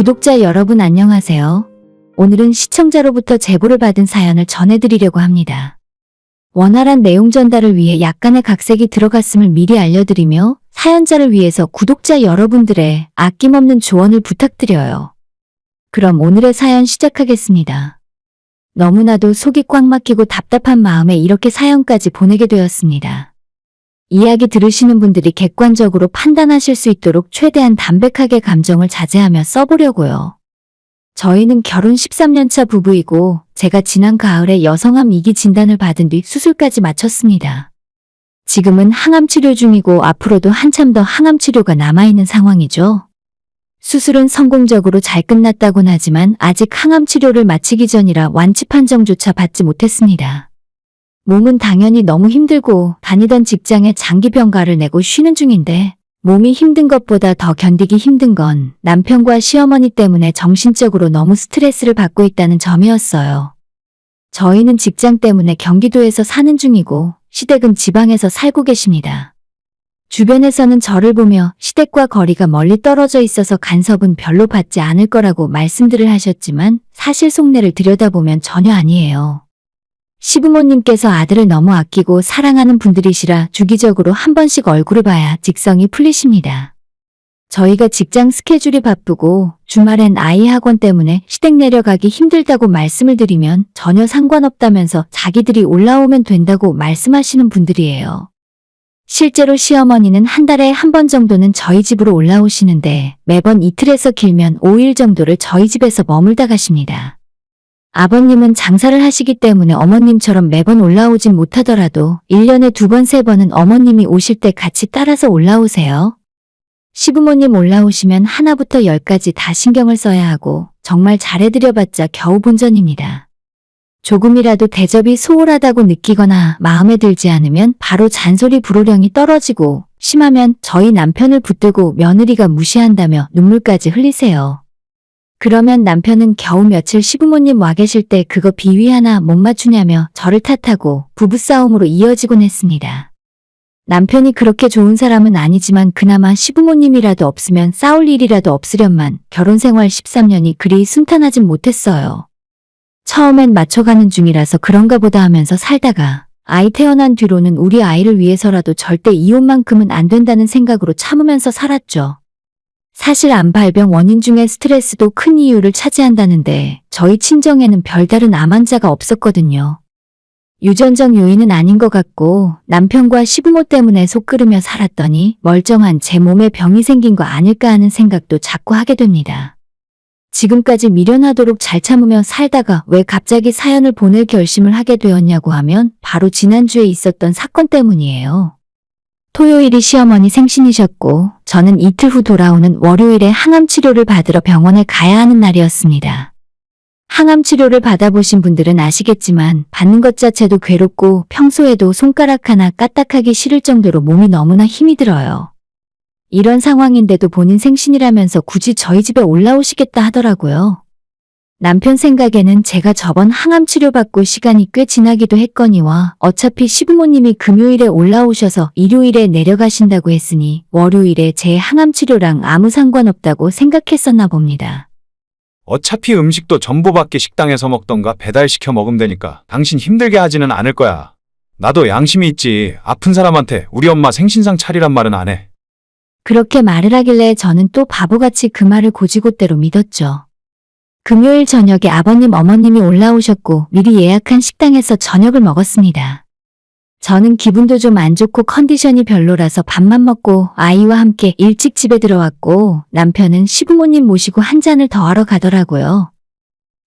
구독자 여러분 안녕하세요. 오늘은 시청자로부터 제보를 받은 사연을 전해드리려고 합니다. 원활한 내용 전달을 위해 약간의 각색이 들어갔음을 미리 알려드리며 사연자를 위해서 구독자 여러분들의 아낌없는 조언을 부탁드려요. 그럼 오늘의 사연 시작하겠습니다. 너무나도 속이 꽉 막히고 답답한 마음에 이렇게 사연까지 보내게 되었습니다. 이야기 들으시는 분들이 객관적으로 판단하실 수 있도록 최대한 담백하게 감정을 자제하며 써보려고요. 저희는 결혼 13년차 부부이고 제가 지난 가을에 여성암 2기 진단을 받은 뒤 수술까지 마쳤습니다. 지금은 항암 치료 중이고 앞으로도 한참 더 항암 치료가 남아있는 상황이죠. 수술은 성공적으로 잘 끝났다곤 하지만 아직 항암 치료를 마치기 전이라 완치 판정조차 받지 못했습니다. 몸은 당연히 너무 힘들고 다니던 직장에 장기 병가를 내고 쉬는 중인데 몸이 힘든 것보다 더 견디기 힘든 건 남편과 시어머니 때문에 정신적으로 너무 스트레스를 받고 있다는 점이었어요. 저희는 직장 때문에 경기도에서 사는 중이고 시댁은 지방에서 살고 계십니다. 주변에서는 저를 보며 시댁과 거리가 멀리 떨어져 있어서 간섭은 별로 받지 않을 거라고 말씀들을 하셨지만 사실 속내를 들여다보면 전혀 아니에요. 시부모님께서 아들을 너무 아끼고 사랑하는 분들이시라 주기적으로 한 번씩 얼굴을 봐야 직성이 풀리십니다. 저희가 직장 스케줄이 바쁘고 주말엔 아이 학원 때문에 시댁 내려가기 힘들다고 말씀을 드리면 전혀 상관없다면서 자기들이 올라오면 된다고 말씀하시는 분들이에요. 실제로 시어머니는 한 달에 한 번 정도는 저희 집으로 올라오시는데 매번 이틀에서 길면 5일 정도를 저희 집에서 머물다 가십니다. 아버님은 장사를 하시기 때문에 어머님처럼 매번 올라오진 못하더라도 1년에 2번, 3번은 어머님이 오실 때 같이 따라서 올라오세요. 시부모님 올라오시면 하나부터 10까지 다 신경을 써야 하고 정말 잘해드려봤자 겨우 본전입니다. 조금이라도 대접이 소홀하다고 느끼거나 마음에 들지 않으면 바로 잔소리 불호령이 떨어지고 심하면 저희 남편을 붙들고 며느리가 무시한다며 눈물까지 흘리세요. 그러면 남편은 겨우 며칠 시부모님 와 계실 때 그거 비위 하나 못 맞추냐며 저를 탓하고 부부싸움으로 이어지곤 했습니다. 남편이 그렇게 좋은 사람은 아니지만 그나마 시부모님이라도 없으면 싸울 일이라도 없으련만 결혼생활 13년이 그리 순탄하진 못했어요. 처음엔 맞춰가는 중이라서 그런가 보다 하면서 살다가 아이 태어난 뒤로는 우리 아이를 위해서라도 절대 이혼만큼은 안 된다는 생각으로 참으면서 살았죠. 사실 암 발병 원인 중에 스트레스도 큰 이유를 차지한다는데 저희 친정에는 별다른 암 환자가 없었거든요. 유전적 요인은 아닌 것 같고 남편과 시부모 때문에 속 끓으며 살았더니 멀쩡한 제 몸에 병이 생긴 거 아닐까 하는 생각도 자꾸 하게 됩니다. 지금까지 미련하도록 잘 참으며 살다가 왜 갑자기 사연을 보낼 결심을 하게 되었냐고 하면 바로 지난주에 있었던 사건 때문이에요. 토요일이 시어머니 생신이셨고 저는 이틀 후 돌아오는 월요일에 항암 치료를 받으러 병원에 가야 하는 날이었습니다. 항암 치료를 받아보신 분들은 아시겠지만 받는 것 자체도 괴롭고 평소에도 손가락 하나 까딱하기 싫을 정도로 몸이 너무나 힘이 들어요. 이런 상황인데도 본인 생신이라면서 굳이 저희 집에 올라오시겠다 하더라고요. 남편 생각에는 제가 저번 항암 치료받고 시간이 꽤 지나기도 했거니와 어차피 시부모님이 금요일에 올라오셔서 일요일에 내려가신다고 했으니 월요일에 제 항암 치료랑 아무 상관없다고 생각했었나 봅니다. 어차피 음식도 전보밖에 식당에서 먹던가 배달시켜 먹으면 되니까 당신 힘들게 하지는 않을 거야. 나도 양심이 있지. 아픈 사람한테 우리 엄마 생신상 차리란 말은 안 해. 그렇게 말을 하길래 저는 또 바보같이 그 말을 곧이곧대로 믿었죠. 금요일 저녁에 아버님 어머님이 올라오셨고 미리 예약한 식당에서 저녁을 먹었습니다. 저는 기분도 좀 안 좋고 컨디션이 별로라서 밥만 먹고 아이와 함께 일찍 집에 들어왔고 남편은 시부모님 모시고 한 잔을 더 하러 가더라고요.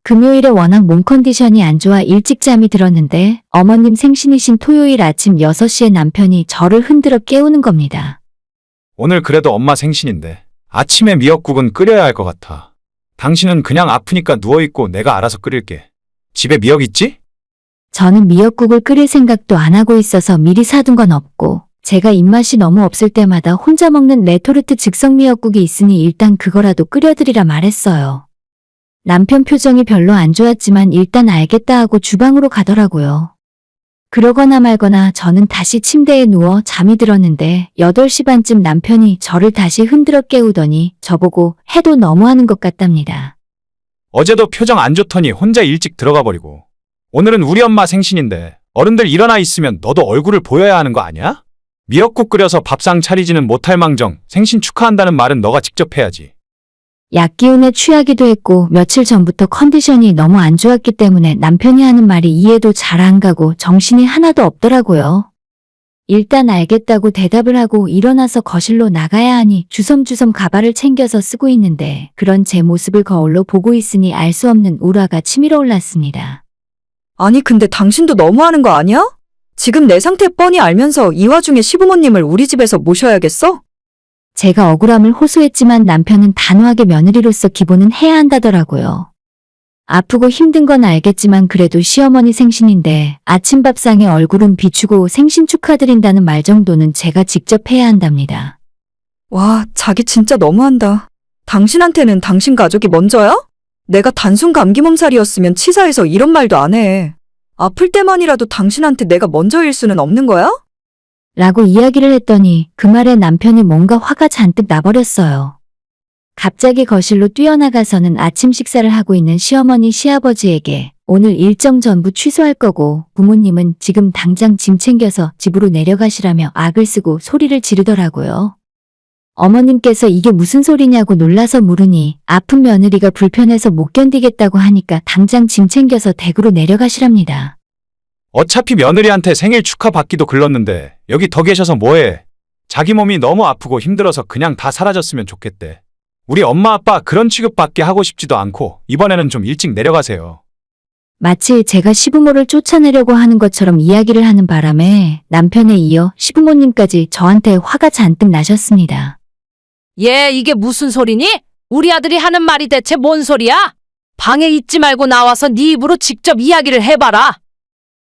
금요일에 워낙 몸 컨디션이 안 좋아 일찍 잠이 들었는데 어머님 생신이신 토요일 아침 6시에 남편이 저를 흔들어 깨우는 겁니다. 오늘 그래도 엄마 생신인데 아침에 미역국은 끓여야 할 것 같아. 당신은 그냥 아프니까 누워있고 내가 알아서 끓일게. 집에 미역 있지? 저는 미역국을 끓일 생각도 안 하고 있어서 미리 사둔 건 없고 제가 입맛이 너무 없을 때마다 혼자 먹는 레토르트 즉석 미역국이 있으니 일단 그거라도 끓여드리라 말했어요. 남편 표정이 별로 안 좋았지만 일단 알겠다 하고 주방으로 가더라고요. 그러거나 말거나 저는 다시 침대에 누워 잠이 들었는데 8시 반쯤 남편이 저를 다시 흔들어 깨우더니 저보고 해도 너무하는 것 같답니다. 어제도 표정 안 좋더니 혼자 일찍 들어가 버리고. 오늘은 우리 엄마 생신인데 어른들 일어나 있으면 너도 얼굴을 보여야 하는 거 아니야? 미역국 끓여서 밥상 차리지는 못할 망정 생신 축하한다는 말은 너가 직접 해야지. 약 기운에 취하기도 했고 며칠 전부터 컨디션이 너무 안 좋았기 때문에 남편이 하는 말이 이해도 잘 안 가고 정신이 하나도 없더라고요. 일단 알겠다고 대답을 하고 일어나서 거실로 나가야 하니 주섬주섬 가발을 챙겨서 쓰고 있는데 그런 제 모습을 거울로 보고 있으니 알 수 없는 울화가 치밀어 올랐습니다. 아니 근데 당신도 너무하는 거 아니야? 지금 내 상태 뻔히 알면서 이 와중에 시부모님을 우리 집에서 모셔야겠어? 제가 억울함을 호소했지만 남편은 단호하게 며느리로서 기본은 해야 한다더라고요. 아프고 힘든 건 알겠지만 그래도 시어머니 생신인데 아침밥상에 얼굴은 비추고 생신 축하드린다는 말 정도는 제가 직접 해야 한답니다. 와, 자기 진짜 너무한다. 당신한테는 당신 가족이 먼저야? 내가 단순 감기 몸살이었으면 치사해서 이런 말도 안 해. 아플 때만이라도 당신한테 내가 먼저일 수는 없는 거야? 라고 이야기를 했더니 그 말에 남편이 뭔가 화가 잔뜩 나버렸어요. 갑자기 거실로 뛰어나가서는 아침 식사를 하고 있는 시어머니 시아버지에게 오늘 일정 전부 취소할 거고 부모님은 지금 당장 짐 챙겨서 집으로 내려가시라며 악을 쓰고 소리를 지르더라고요. 어머님께서 이게 무슨 소리냐고 놀라서 물으니 아픈 며느리가 불편해서 못 견디겠다고 하니까 당장 짐 챙겨서 댁으로 내려가시랍니다. 어차피 며느리한테 생일 축하 받기도 글렀는데 여기 더 계셔서 뭐해. 자기 몸이 너무 아프고 힘들어서 그냥 다 사라졌으면 좋겠대. 우리 엄마 아빠 그런 취급받게 하고 싶지도 않고 이번에는 좀 일찍 내려가세요. 마치 제가 시부모를 쫓아내려고 하는 것처럼 이야기를 하는 바람에 남편에 이어 시부모님까지 저한테 화가 잔뜩 나셨습니다. 얘 이게 무슨 소리니? 우리 아들이 하는 말이 대체 뭔 소리야? 방에 있지 말고 나와서 네 입으로 직접 이야기를 해봐라.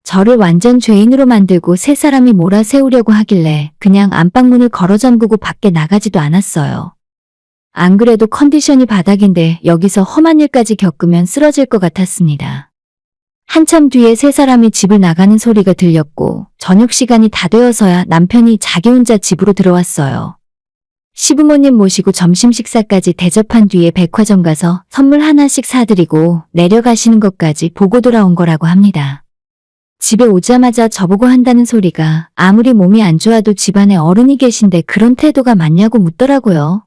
저를 완전 죄인으로 만들고 세 사람이 몰아세우려고 하길래 그냥 안방문을 걸어 잠그고 밖에 나가지도 않았어요. 안 그래도 컨디션이 바닥인데 여기서 험한 일까지 겪으면 쓰러질 것 같았습니다. 한참 뒤에 세 사람이 집을 나가는 소리가 들렸고 저녁 시간이 다 되어서야 남편이 자기 혼자 집으로 들어왔어요. 시부모님 모시고 점심 식사까지 대접한 뒤에 백화점 가서 선물 하나씩 사드리고 내려가시는 것까지 보고 돌아온 거라고 합니다. 집에 오자마자 저보고 한다는 소리가 아무리 몸이 안 좋아도 집안에 어른이 계신데 그런 태도가 맞냐고 묻더라고요.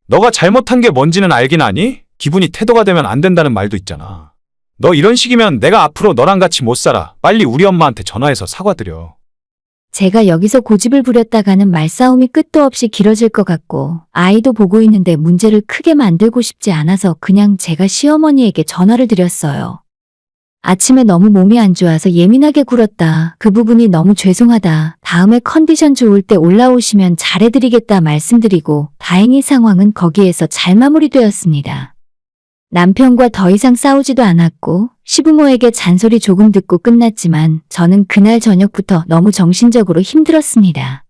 너가 잘못한 게 뭔지는 알긴 아니? 기분이 태도가 되면 안 된다는 말도 있잖아. 너 이런 식이면 내가 앞으로 너랑 같이 못 살아. 빨리 우리 엄마한테 전화해서 사과드려. 제가 여기서 고집을 부렸다가는 말싸움이 끝도 없이 길어질 것 같고 아이도 보고 있는데 문제를 크게 만들고 싶지 않아서 그냥 제가 시어머니에게 전화를 드렸어요. 아침에 너무 몸이 안 좋아서 예민하게 굴었다. 그 부분이 너무 죄송하다. 다음에 컨디션 좋을 때 올라오시면 잘해드리겠다 말씀드리고 다행히 상황은 거기에서 잘 마무리되었습니다. 남편과 더 이상 싸우지도 않았고 시부모에게 잔소리 조금 듣고 끝났지만 저는 그날 저녁부터 너무 정신적으로 힘들었습니다.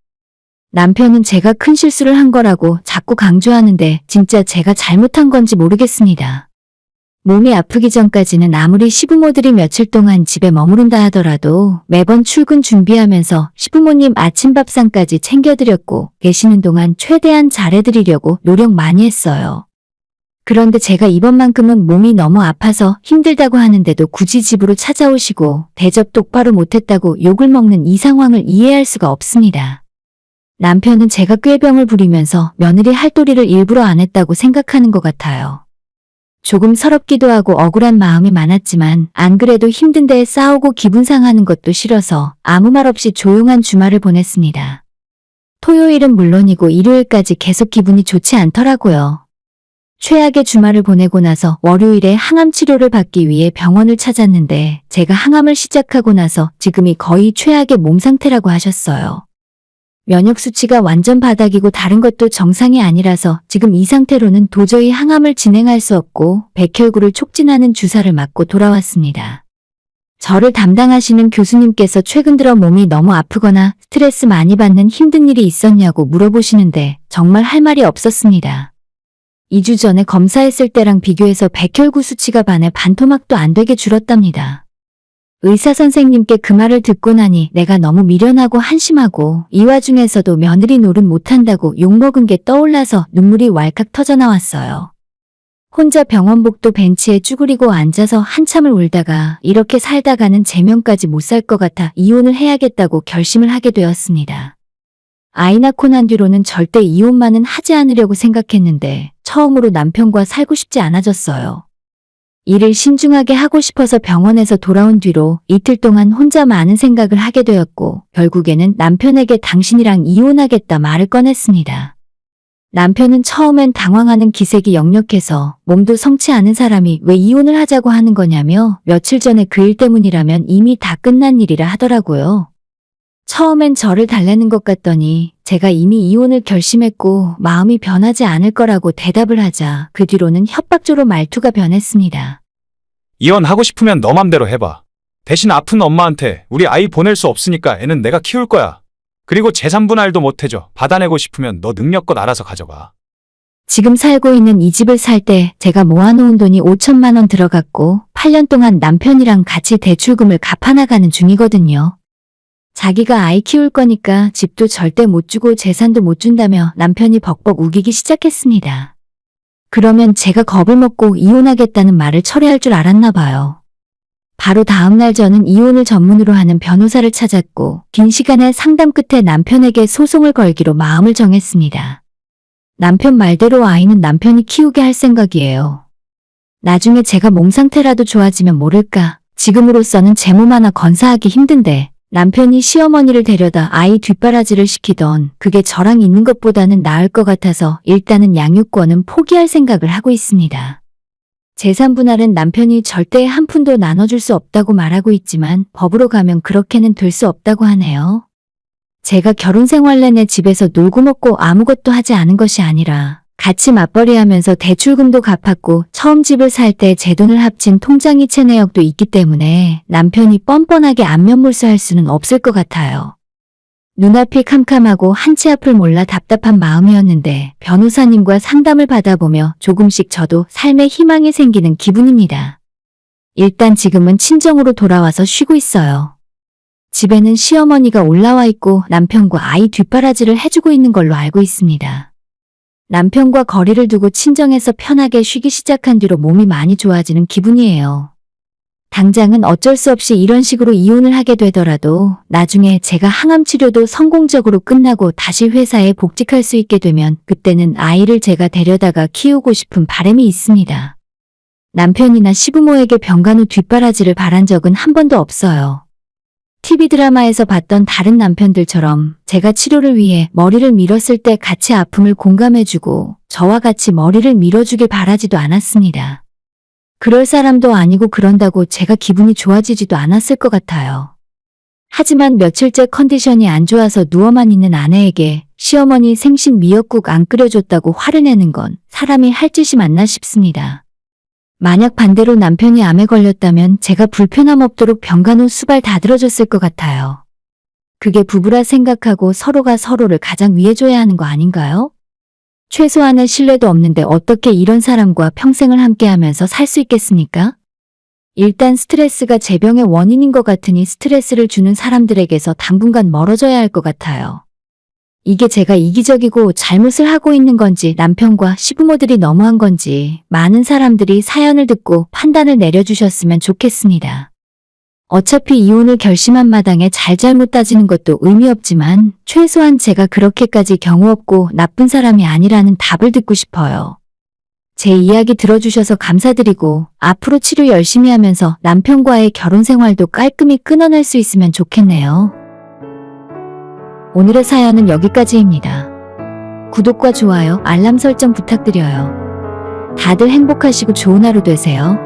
남편은 제가 큰 실수를 한 거라고 자꾸 강조하는데 진짜 제가 잘못한 건지 모르겠습니다. 몸이 아프기 전까지는 아무리 시부모들이 며칠 동안 집에 머무른다 하더라도 매번 출근 준비하면서 시부모님 아침밥상까지 챙겨드렸고 계시는 동안 최대한 잘해드리려고 노력 많이 했어요. 그런데 제가 이번만큼은 몸이 너무 아파서 힘들다고 하는데도 굳이 집으로 찾아오시고 대접 똑바로 못했다고 욕을 먹는 이 상황을 이해할 수가 없습니다. 남편은 제가 꾀병을 부리면서 며느리 할 도리를 일부러 안 했다고 생각하는 것 같아요. 조금 서럽기도 하고 억울한 마음이 많았지만 안 그래도 힘든데 싸우고 기분 상하는 것도 싫어서 아무 말 없이 조용한 주말을 보냈습니다. 토요일은 물론이고 일요일까지 계속 기분이 좋지 않더라고요. 최악의 주말을 보내고 나서 월요일에 항암 치료를 받기 위해 병원을 찾았는데 제가 항암을 시작하고 나서 지금이 거의 최악의 몸 상태라고 하셨어요. 면역 수치가 완전 바닥이고 다른 것도 정상이 아니라서 지금 이 상태로는 도저히 항암을 진행할 수 없고 백혈구를 촉진하는 주사를 맞고 돌아왔습니다. 저를 담당하시는 교수님께서 최근 들어 몸이 너무 아프거나 스트레스 많이 받는 힘든 일이 있었냐고 물어보시는데 정말 할 말이 없었습니다. 2주 전에 검사했을 때랑 비교해서 백혈구 수치가 반에 반토막도 안 되게 줄었답니다. 의사 선생님께 그 말을 듣고 나니 내가 너무 미련하고 한심하고 이 와중에서도 며느리 노릇 못한다고 욕먹은 게 떠올라서 눈물이 왈칵 터져 나왔어요. 혼자 병원복도 벤치에 쭈그리고 앉아서 한참을 울다가 이렇게 살다가는 제명까지 못 살 것 같아 이혼을 해야겠다고 결심을 하게 되었습니다. 아이 낳고 난 뒤로는 절대 이혼만은 하지 않으려고 생각했는데 처음으로 남편과 살고 싶지 않아졌어요. 일을 신중하게 하고 싶어서 병원에서 돌아온 뒤로 이틀 동안 혼자 많은 생각을 하게 되었고 결국에는 남편에게 당신이랑 이혼하겠다 말을 꺼냈습니다. 남편은 처음엔 당황하는 기색이 역력해서 몸도 성치 않은 사람이 왜 이혼을 하자고 하는 거냐며 며칠 전에 그 일 때문이라면 이미 다 끝난 일이라 하더라고요. 처음엔 저를 달래는 것 같더니 제가 이미 이혼을 결심했고 마음이 변하지 않을 거라고 대답을 하자 그 뒤로는 협박조로 말투가 변했습니다. 이혼하고 싶으면 너 맘대로 해봐. 대신 아픈 엄마한테 우리 아이 보낼 수 없으니까 애는 내가 키울 거야. 그리고 재산 분할도 못 해줘. 받아내고 싶으면 너 능력껏 알아서 가져가. 지금 살고 있는 이 집을 살 때 제가 모아놓은 돈이 5천만 원 들어갔고 8년 동안 남편이랑 같이 대출금을 갚아나가는 중이거든요. 자기가 아이 키울 거니까 집도 절대 못 주고 재산도 못 준다며 남편이 벅벅 우기기 시작했습니다. 그러면 제가 겁을 먹고 이혼하겠다는 말을 철회할 줄 알았나 봐요. 바로 다음날 저는 이혼을 전문으로 하는 변호사를 찾았고 긴 시간의 상담 끝에 남편에게 소송을 걸기로 마음을 정했습니다. 남편 말대로 아이는 남편이 키우게 할 생각이에요. 나중에 제가 몸 상태라도 좋아지면 모를까. 지금으로서는 제 몸 하나 건사하기 힘든데 남편이 시어머니를 데려다 아이 뒷바라지를 시키던 그게 저랑 있는 것보다는 나을 것 같아서 일단은 양육권은 포기할 생각을 하고 있습니다. 재산 분할은 남편이 절대 한 푼도 나눠줄 수 없다고 말하고 있지만 법으로 가면 그렇게는 될 수 없다고 하네요. 제가 결혼 생활 내내 집에서 놀고 먹고 아무것도 하지 않은 것이 아니라 같이 맞벌이하면서 대출금도 갚았고 처음 집을 살 때 제 돈을 합친 통장이체 내역도 있기 때문에 남편이 뻔뻔하게 안면몰수할 수는 없을 것 같아요. 눈앞이 캄캄하고 한치 앞을 몰라 답답한 마음이었는데 변호사님과 상담을 받아보며 조금씩 저도 삶에 희망이 생기는 기분입니다. 일단 지금은 친정으로 돌아와서 쉬고 있어요. 집에는 시어머니가 올라와 있고 남편과 아이 뒷바라지를 해주고 있는 걸로 알고 있습니다. 남편과 거리를 두고 친정에서 편하게 쉬기 시작한 뒤로 몸이 많이 좋아지는 기분이에요. 당장은 어쩔 수 없이 이런 식으로 이혼을 하게 되더라도 나중에 제가 항암 치료도 성공적으로 끝나고 다시 회사에 복직할 수 있게 되면 그때는 아이를 제가 데려다가 키우고 싶은 바람이 있습니다. 남편이나 시부모에게 병간 후 뒷바라지를 바란 적은 한 번도 없어요. TV 드라마에서 봤던 다른 남편들처럼 제가 치료를 위해 머리를 밀었을 때 같이 아픔을 공감해주고 저와 같이 머리를 밀어주길 바라지도 않았습니다. 그럴 사람도 아니고 그런다고 제가 기분이 좋아지지도 않았을 것 같아요. 하지만 며칠째 컨디션이 안 좋아서 누워만 있는 아내에게 시어머니 생신 미역국 안 끓여줬다고 화를 내는 건 사람이 할 짓이 맞나 싶습니다. 만약 반대로 남편이 암에 걸렸다면 제가 불편함 없도록 병간 후 수발 다 들어줬을 것 같아요. 그게 부부라 생각하고 서로가 서로를 가장 위해줘야 하는 거 아닌가요? 최소한의 신뢰도 없는데 어떻게 이런 사람과 평생을 함께하면서 살 수 있겠습니까? 일단 스트레스가 제 병의 원인인 것 같으니 스트레스를 주는 사람들에게서 당분간 멀어져야 할 것 같아요. 이게 제가 이기적이고 잘못을 하고 있는 건지 남편과 시부모들이 너무한 건지 많은 사람들이 사연을 듣고 판단을 내려주셨으면 좋겠습니다. 어차피 이혼을 결심한 마당에 잘잘못 따지는 것도 의미 없지만 최소한 제가 그렇게까지 경우 없고 나쁜 사람이 아니라는 답을 듣고 싶어요. 제 이야기 들어주셔서 감사드리고 앞으로 치료 열심히 하면서 남편과의 결혼 생활도 깔끔히 끊어낼 수 있으면 좋겠네요. 오늘의 사연은 여기까지입니다. 구독과 좋아요, 알람 설정 부탁드려요. 다들 행복하시고 좋은 하루 되세요.